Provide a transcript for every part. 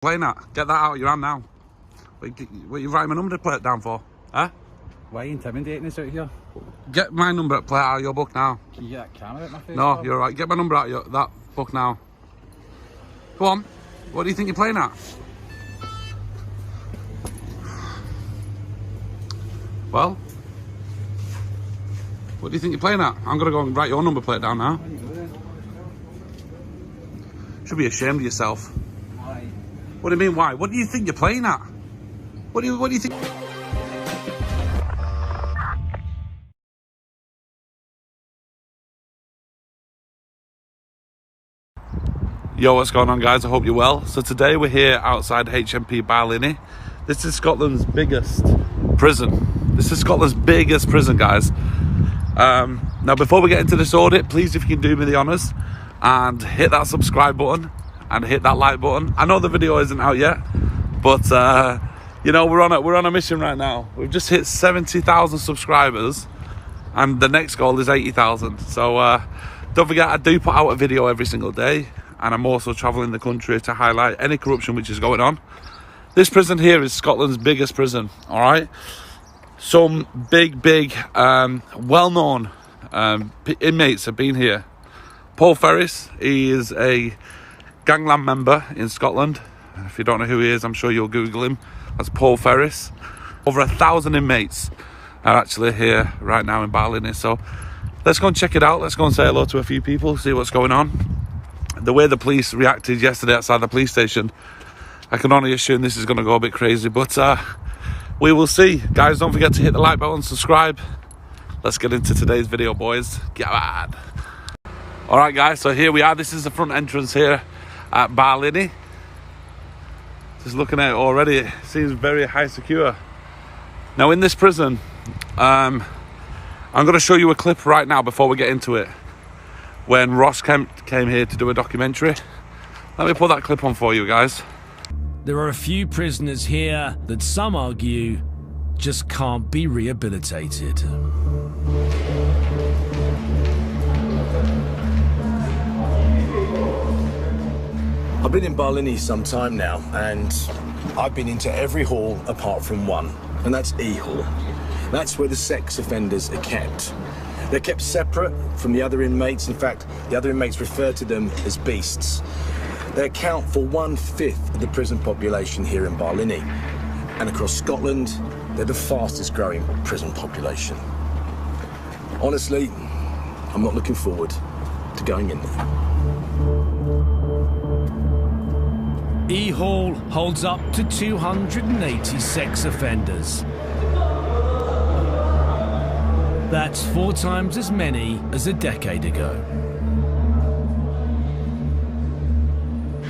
Playing that. Get that out of your hand now. What you writing my number plate down for? Huh? Why are you intimidating us out here? Get my number plate out of your book now. Can you get that camera at my face? No, you're right. Get my number out of that book now. Go on. What do you think you're playing at? Well? What do you think you're playing at? I'm going to go and write your number plate down now. Should be ashamed of yourself. Why? What do you mean, why? What do you think you're playing at? What do you think? Yo, what's going on, guys? I hope you're well. So today we're here outside HMP Barlinnie. This is Scotland's biggest prison. This is Scotland's biggest prison, guys. Now, before we get into this audit, please, if you can do me the honours and hit that subscribe button and hit that like button. I know the video isn't out yet, but you know, we're on a mission right now. We've just hit 70,000 subscribers, and the next goal is 80,000. So don't forget, I do put out a video every single day, and I'm also travelling the country to highlight any corruption which is going on. This prison here is Scotland's biggest prison. All right, some big, well-known inmates have been here. Paul Ferris, he is a gangland member in Scotland. If you don't know who he is, I'm sure you'll Google him. That's Paul Ferris. Over 1,000 inmates are actually here right now in Barlinnie. So let's go and check it out. Let's go and say hello to a few people, see what's going on. The way the police reacted yesterday outside the police station, I can only assume this is going to go a bit crazy, but we will see. Guys, don't forget to hit the like button, subscribe. Let's get into today's video, boys. Get on. All right, guys, so here we are. This is the front entrance here at Barlinnie. Just looking at it already, it seems very high secure. Now, in this prison, I'm going to show you a clip right now before we get into it, when Ross Kemp came here to do a documentary. Let me put that clip on for you guys. There are a few prisoners here that some argue just can't be rehabilitated. I've been in Barlinnie some time now, and I've been into every hall apart from one, and that's E Hall. That's where the sex offenders are kept. They're kept separate from the other inmates. In fact, the other inmates refer to them as beasts. They account for 1/5 of the prison population here in Barlinnie. And across Scotland, they're the fastest growing prison population. Honestly, I'm not looking forward to going in there. E Hall holds up to 280 sex offenders. That's 4 times as many as a decade ago.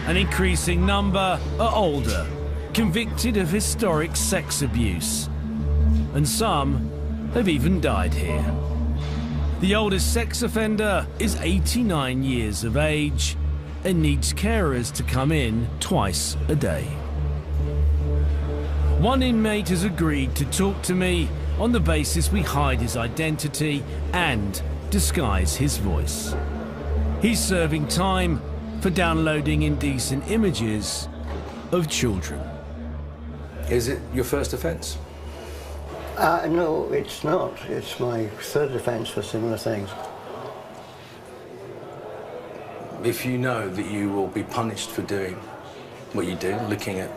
An increasing number are older, convicted of historic sex abuse, and some have even died here. The oldest sex offender is 89 years of age and needs carers to come in twice a day. One inmate has agreed to talk to me on the basis we hide his identity and disguise his voice. He's serving time for downloading indecent images of children. Is it your first offence? No, it's not. It's my third offence for similar things. If you know that you will be punished for doing what you do, looking at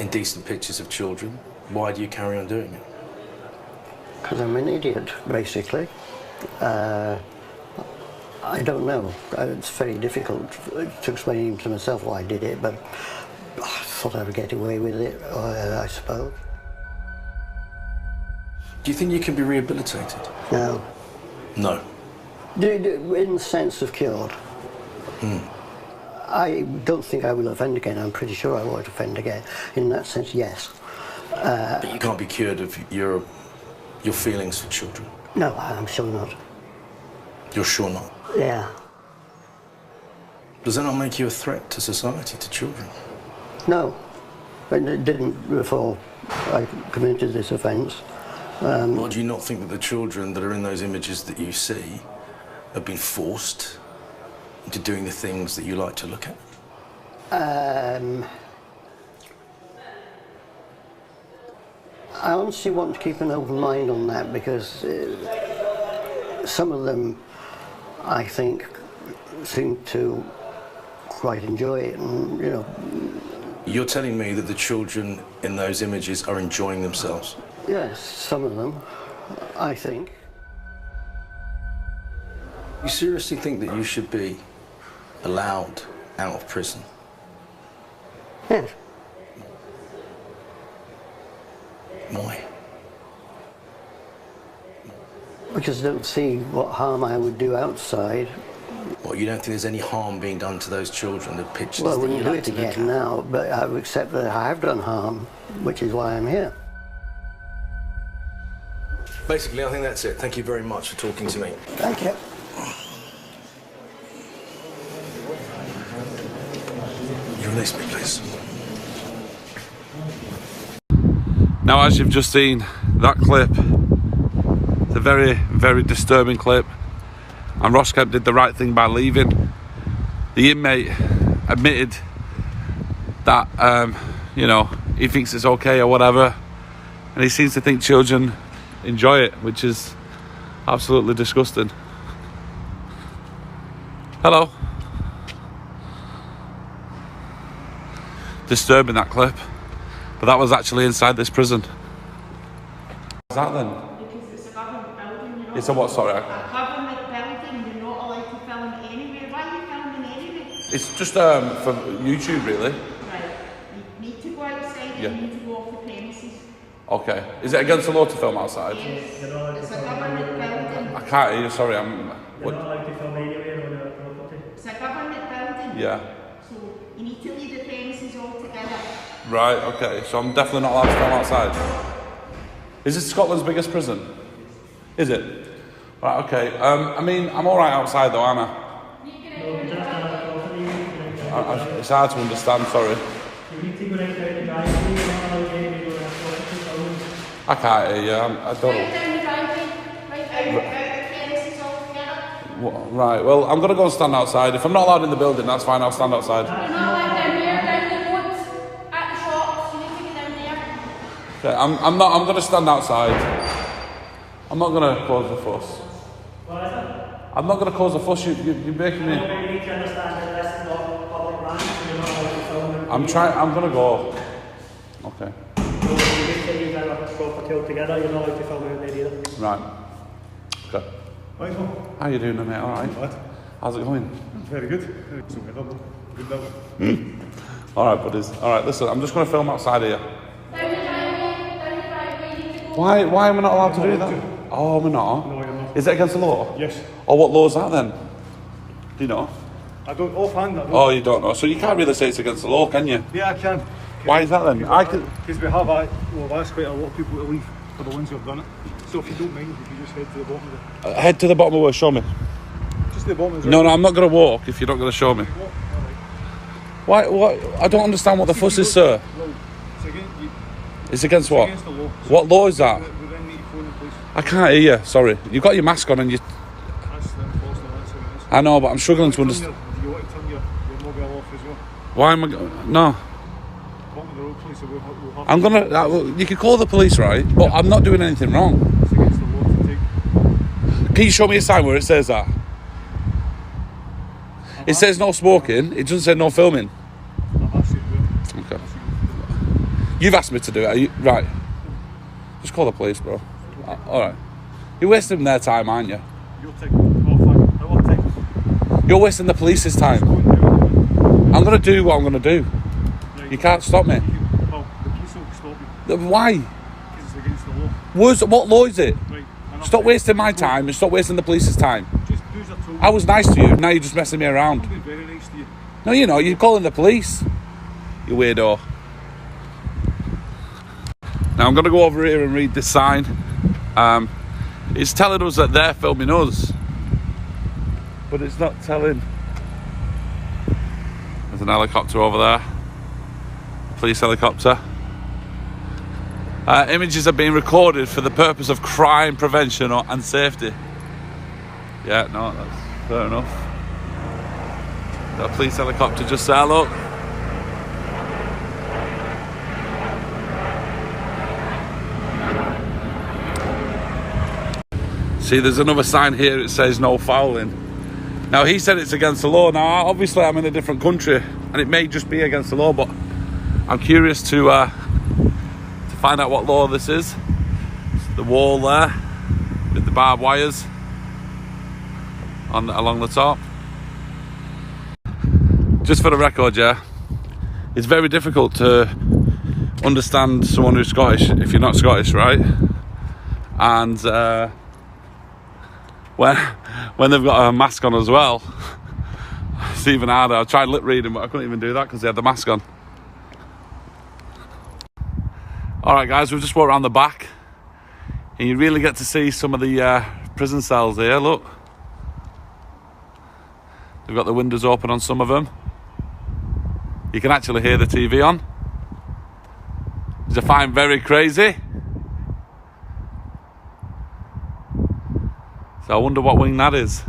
indecent pictures of children, why do you carry on doing it? Because I'm an idiot, basically. I don't know. It's very difficult to explain to myself why I did it, but I thought I would get away with it, I suppose. Do you think you can be rehabilitated? No. No. In the sense of cured. I don't think I will offend again. I'm pretty sure I won't offend again. In that sense, yes. But you can't be cured of your feelings for children? No, I'm sure not. You're sure not? Yeah. Does that not make you a threat to society, to children? No, but it didn't before I committed this offence. Well, do you not think that the children that are in those images that you see have been forced into doing the things that you like to look at? I honestly want to keep an open mind on that, because some of them, I think, seem to quite enjoy it, and you know. You're telling me that the children in those images are enjoying themselves? Yes, some of them, I think. You seriously think that you should be allowed out of prison? Yes. Why? Because I don't see what harm I would do outside. Well, you don't think there's any harm being done to those children, the pictures Well, I that wouldn't you do like it to look again at? now, but I would accept that I have done harm, which is why I'm here. Basically, I think that's it. Thank you very much for talking to me. Thank you. You release me, please. Now, as you've just seen, that clip, it's a very, very disturbing clip. And Ross Kemp did the right thing by leaving. The inmate admitted that, you know, he thinks it's okay or whatever. And he seems to think children enjoy it, which is absolutely disgusting. Hello. Disturbing, that clip. But that was actually inside this prison. What's that then? Because it's a government building, you know. It's a what, sorry? A government building, you're not allowed to film anywhere. Why are you filming anyway? It's just for YouTube, really. Right. You need to go outside Yeah. and you need to go off the premises. Okay. Is it against the law to film outside? Yes. It's a government building. I can't hear you, sorry. I'm. You're not allowed to film anywhere on your property. It's a government building. Yeah. So you need to leave the premises altogether. Right, okay. So I'm definitely not allowed to film outside. Is this Scotland's biggest prison? Is it? Right, okay. I mean, I'm alright outside though, aren't I? No, you just have a property. You need to go out. It's hard to understand, sorry. You need to go right down the driveway. You're not allowed anywhere on your property filming. I can't hear you. I don't Right know. down the driveway. Right out the premises altogether. Right, well, I'm going to go and stand outside. If I'm not allowed in the building, that's fine. I'll stand outside. You're not allowed down here, down the roads, at the shops. You need to go down there. Okay, I'm going to stand outside. I'm not going to cause a fuss. What is it? I'm not going to cause a fuss. You're making me... No, but you need to understand that this is not public land, so you're not allowed to film it. I'm going to go. Okay. No, you need to use our property altogether. You're not allowed to film out there either. Right. Okay. How you doing, mate? All right. How's it going? Very good. Good level. All right, buddies. All right, listen, I'm just going to film outside here. Down the driveway, you need to go. Why am I not allowed to do that? Oh, we're not? No, you're not. Is it against the law? Yes. Oh, what law is that then? Do you know? I don't offhand. I don't. Oh, you don't know. So you can't really say it's against the law, can you? Yeah, I can. Why is that then? I could... Because we have asked quite a lot of people to leave for the ones who have done it. So if you don't mind, if you just head to the bottom of Head to the bottom of where, show me. just the bottom of the No, I'm not going to walk if you're not going to show me. Walk. Why? What? I don't understand what the fuss is, sir. Well, it's against, It's against what? against the law. What law is that? We then need to phone the police. I can't hear you, sorry. You've got your mask on and you... That's the enforcement, that's what it is. I know, but I'm struggling to understand. You want to turn your mobile off as well. Why am I... No. Bottom of the road, police, we'll have I'm gonna... you can call the police, right? But I'm not doing anything wrong. it's against the law to take. Can you show me a sign where it says that? It says no smoking. It doesn't say no filming. I've asked you to do it. Okay. You've asked me to do it. Are you... Right. Just call the police, bro. Alright. You're wasting their time, aren't you? You're taking. Oh, fuck. I will take. You're wasting the police's time. I'm gonna do what I'm gonna do. You can't stop me. Well, the police will stop you Why? because it's against the law. What law is it? Right. Stop wasting my time and stop wasting the police's time. Just do as I told you. I was nice to you, now you're just messing me around. I'm being very nice to you. No, you're not, you're calling the police. You weirdo. Now I'm going to go over here and read this sign. It's telling us that they're filming us. But it's not telling. There's an helicopter over there. Police helicopter. Images are being recorded for the purpose of crime prevention and safety. Yeah, no, that's fair enough. Got a police helicopter just there, look. See, there's another sign here. It says no fouling. Now, he said it's against the law. Now, obviously, I'm in a different country, and it may just be against the law, but I'm curious to find out what law this is. It's the wall there with the barbed wires along the top. Just for the record, yeah, it's very difficult to understand someone who's Scottish if you're not Scottish, right? And when they've got a mask on as well, it's even harder. I tried lip reading, but I couldn't even do that because they had the mask on. Alright guys, we've just walked around the back and you really get to see some of the prison cells here. Look, they've got the windows open on some of them. You can actually hear the TV on, which I find very crazy. So I wonder what wing that is.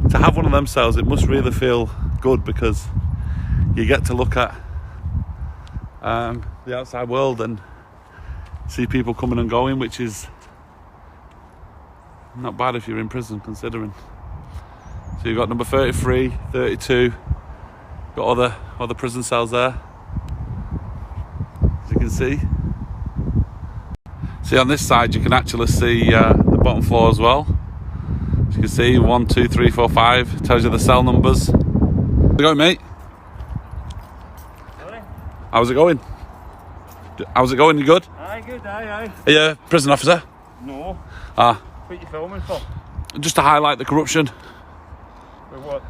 To have one of them cells, it must really feel good because you get to look at the outside world and see people coming and going, which is not bad if you're in prison, considering. So you've got number 33, 32, got other prison cells there, as you can see. See, on this side you can actually see the bottom floor as well. As you can see, 1, 2, 3, 4, 5 tells you the cell numbers. How's it going, mate? Sorry? How's it going? How's it going? You good? Aye, good, aye. Are you a prison officer? No. Ah. What are you filming for? Just to highlight the corruption. For what?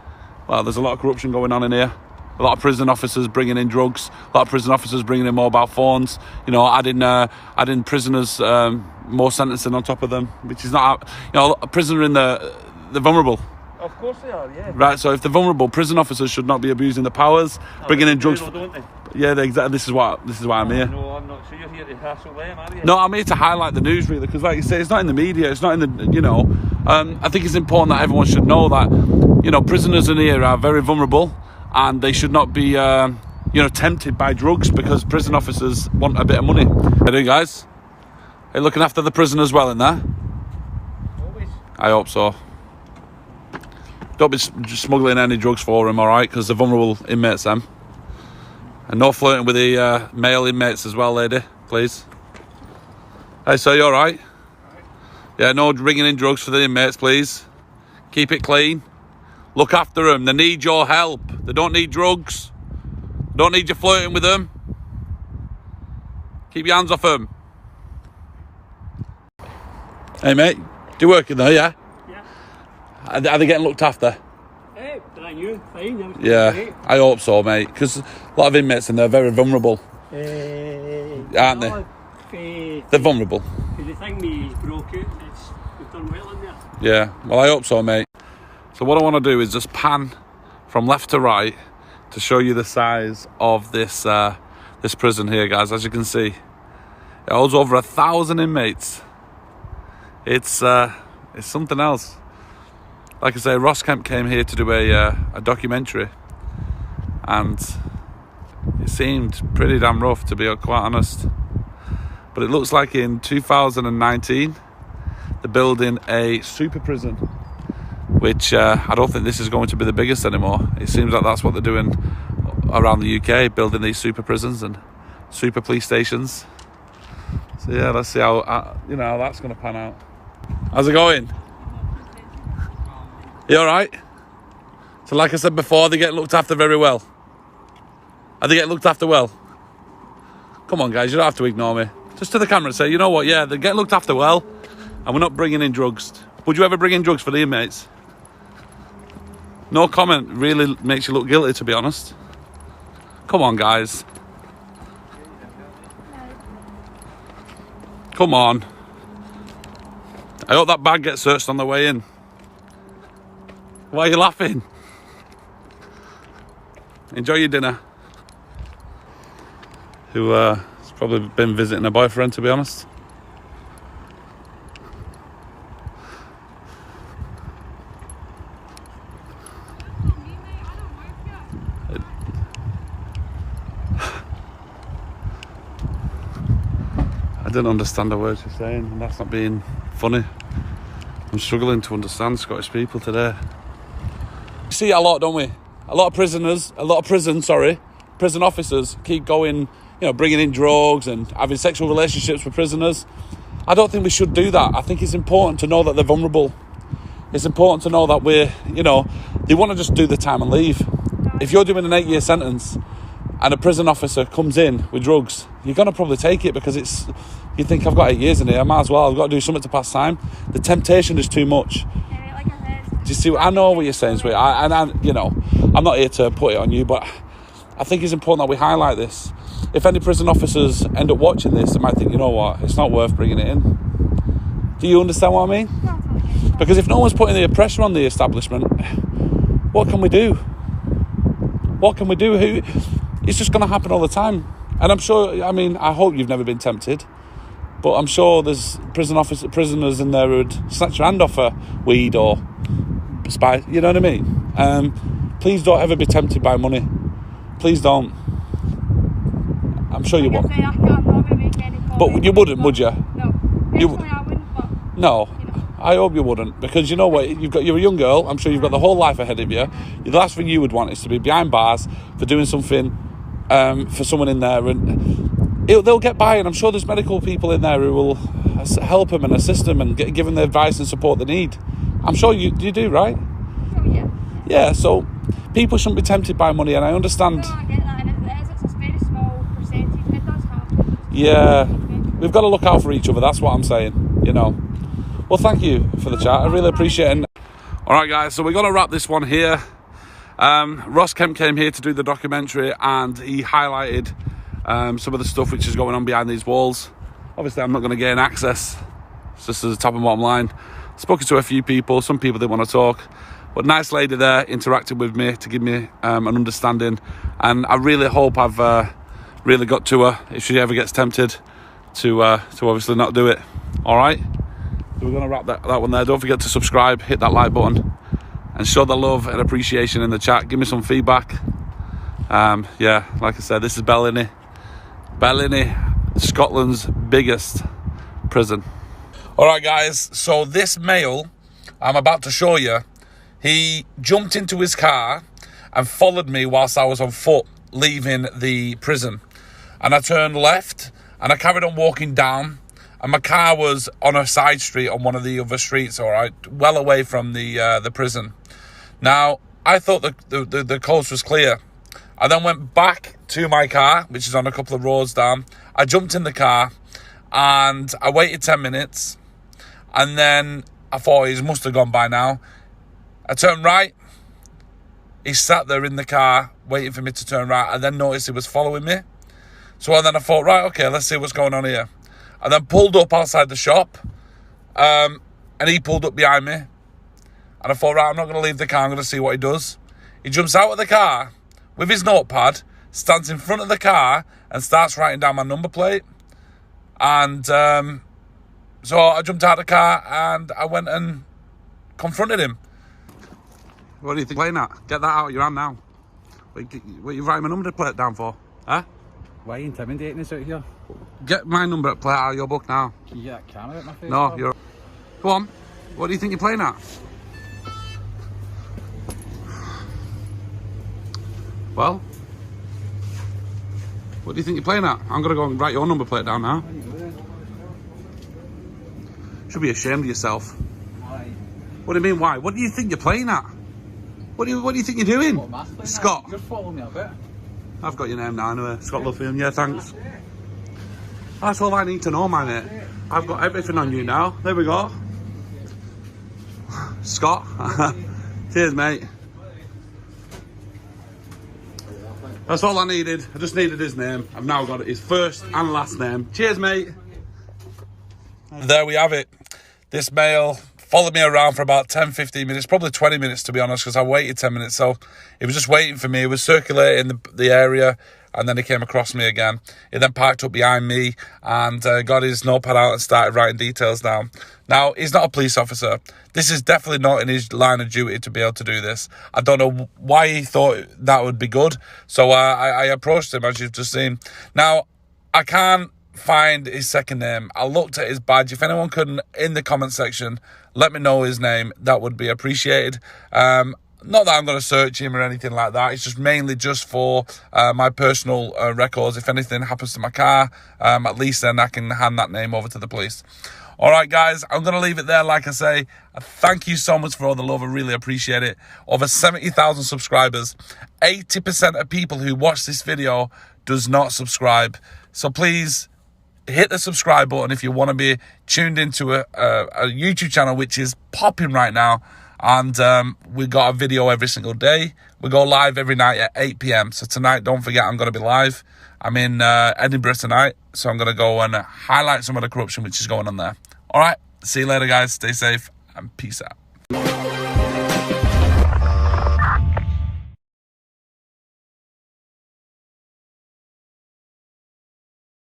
Well, there's a lot of corruption going on in here. A lot of prison officers bringing in drugs. A lot of prison officers bringing in mobile phones. You know, adding prisoners, more sentencing on top of them, which is not, you know, a prisoner in the vulnerable. Of course they are, yeah. Right. So if they're vulnerable, prison officers should not be abusing the powers, bringing in drugs. Don't they? Yeah, exactly. This is why I'm here. No, I'm not. So you're here to hassle them, are you? No, I'm here to highlight the news, really, because, like you say, it's not in the media. It's not in the, you know. I think it's important that everyone should know that, you know, prisoners in here are very vulnerable. And they should not be, you know, tempted by drugs because prison officers want a bit of money. How you doing, guys? Are you looking after the prisoners well in there? Always. I hope so. Don't be smuggling any drugs for them, all right? Because they're vulnerable inmates, them. And no flirting with the male inmates as well, lady, please. Hey, so you all right? Yeah, no bringing in drugs for the inmates, please. Keep it clean. Look after them. They need your help. They don't need drugs. Don't need you flirting with them. Keep your hands off them. Hey, mate. Do you work in there, yeah? Yeah. Are they getting looked after? Brand new, fine. Yeah, I hope so, mate. Because a lot of inmates in there are very vulnerable. Aren't they? They're vulnerable. Because the thing we broke out, we've done well in there. Yeah, well, I hope so, mate. So what I want to do is just pan from left to right to show you the size of this this prison here, guys. As you can see, it holds over 1,000 inmates. It's something else. Like I say, Ross Kemp came here to do a documentary, and it seemed pretty damn rough, to be quite honest. But it looks like in 2019 they're building a super prison, which I don't think this is going to be the biggest anymore. It seems like that's what they're doing around the UK, building these super prisons and super police stations. So yeah, let's see how you know, how that's going to pan out. How's it going? You all right? So like I said before, they get looked after very well. Are they getting looked after well? Come on, guys, you don't have to ignore me. Just to the camera say, you know what, yeah, they get looked after well, and we're not bringing in drugs. Would you ever bring in drugs for the inmates? No comment really makes you look guilty, to be honest. Come on, guys. Come on. I hope that bag gets searched on the way in. Why are you laughing? Enjoy your dinner. Who has probably been visiting a boyfriend, to be honest. didn't understand the words you're saying, and that's not being funny. I'm struggling to understand Scottish people today. We see it a lot, don't we? A lot of prison officers keep going, you know, bringing in drugs and having sexual relationships with prisoners. I don't think we should do that. I think it's important to know that they're vulnerable. It's important to know that they want to just do the time and leave. If you're doing an 8-year sentence and a prison officer comes in with drugs, you're going to probably take it because you think, I've got 8 years in here, I might as well, I've got to do something to pass time. The temptation is too much. Do you see? I know what you're saying, sweet. I'm not here to put it on you, but I think it's important that we highlight this. If any prison officers end up watching this, they might think, you know what, it's not worth bringing it in. Do you understand what I mean? Because if no one's putting the pressure on the establishment, what can we do? What can we do? It's just going to happen all the time. And I'm sure, I hope you've never been tempted, but I'm sure there's prisoners in there who'd snatch your hand off a weed or spice, you know what I mean? Please don't ever be tempted by money. Please don't. I'm sure you won't. But you wouldn't, would you? No. I wouldn't, but... No. I hope you wouldn't, because you know what, you're a young girl, I'm sure you've got the whole life ahead of you. The last thing you would want is to be behind bars for doing something for someone in there, and they'll get by, and I'm sure there's medical people in there who will help them and assist them and give them the advice and support they need. I'm sure you do, right? Oh, yeah. Yeah, so people shouldn't be tempted by money, and I understand. No, I get that, and it's a very small percentage. It does happen. Yeah, we've got to look out for each other, that's what I'm saying, you know. Well, thank you for the chat. I really appreciate it. All right, guys, so we're going to wrap this one here. Ross Kemp came here to do the documentary, and he highlighted some of the stuff which is going on behind these walls. Obviously, I'm not going to gain access. It's just as a top and bottom line. Spoken to a few people. Some people didn't want to talk. But nice lady there interacted with me to give me an understanding. And I really hope I've really got to her if she ever gets tempted to obviously not do it. All right? So we're going to wrap that one there. Don't forget to subscribe, hit that like button, and show the love and appreciation in the chat. Give me some feedback. Yeah, like I said, this is Barlinnie, Scotland's biggest prison. All right, guys, so this male I'm about to show you, he jumped into his car and followed me whilst I was on foot leaving the prison. And I turned left and I carried on walking down. And my car was on a side street on one of the other streets, all right, well away from the prison. Now, I thought the coast was clear. I then went back to my car, which is on a couple of roads down. I jumped in the car and I waited 10 minutes. And then I thought he must have gone by now. I turned right. He sat there in the car waiting for me to turn right. I then noticed he was following me. So then I thought, right, okay, let's see what's going on here. I then pulled up outside the shop, and he pulled up behind me. And I thought, right, I'm not going to leave the car, I'm going to see what he does. He jumps out of the car with his notepad, stands in front of the car, and starts writing down my number plate. And so I jumped out of the car, and I went and confronted him. What do you think playing at? Get that out of your hand now. What are you writing my number plate down for? Huh? Why are you intimidating us out here? Get my number plate out of your book now. Can you get that camera at my face? No, you're... Go on. What do you think you're playing at? Well? What do you think you're playing at? I'm going to go and write your number plate down now. Should be ashamed of yourself. Why? What do you mean, why? What do you think you're playing at? What do you think you're doing? What am I playing Scott. At? Just follow me a bit. I've got your name now anyway. Scott Luffian. Yeah, thanks. That's all I need to know, my mate. I've got everything on you now. There we go. Scott. Cheers, mate. That's all I needed. I just needed his name. I've now got it. His first and last name. Cheers, mate. There we have it. This male followed me around for about 10-15 minutes, probably 20 minutes to be honest, because I waited 10 minutes. So he was just waiting for me. He was circulating the area, and then he came across me again. He then parked up behind me and got his notepad out and started writing details down. Now, he's not a police officer. This is definitely not in his line of duty to be able to do this. I don't know why he thought that would be good. So I approached him, as you've just seen. Now, I can't find his second name. I looked at his badge. If anyone could, in the comment section, let me know his name, that would be appreciated. Not that I'm going to search him or anything like that. It's just mainly just for my personal records. If anything happens to my car, at least then I can hand that name over to the police. All right, guys, I'm going to leave it there. Like I say, thank you so much for all the love. I really appreciate it. Over 70,000 subscribers. 80% of people who watch this video does not subscribe. So please hit the subscribe button if you want to be tuned into a YouTube channel which is popping right now. And we got a video every single day. We go live every night at 8 p.m. So tonight, don't forget, I'm going to be live. I'm in Edinburgh tonight, so I'm going to go and highlight some of the corruption which is going on there. All right, see you later, guys. Stay safe and peace out.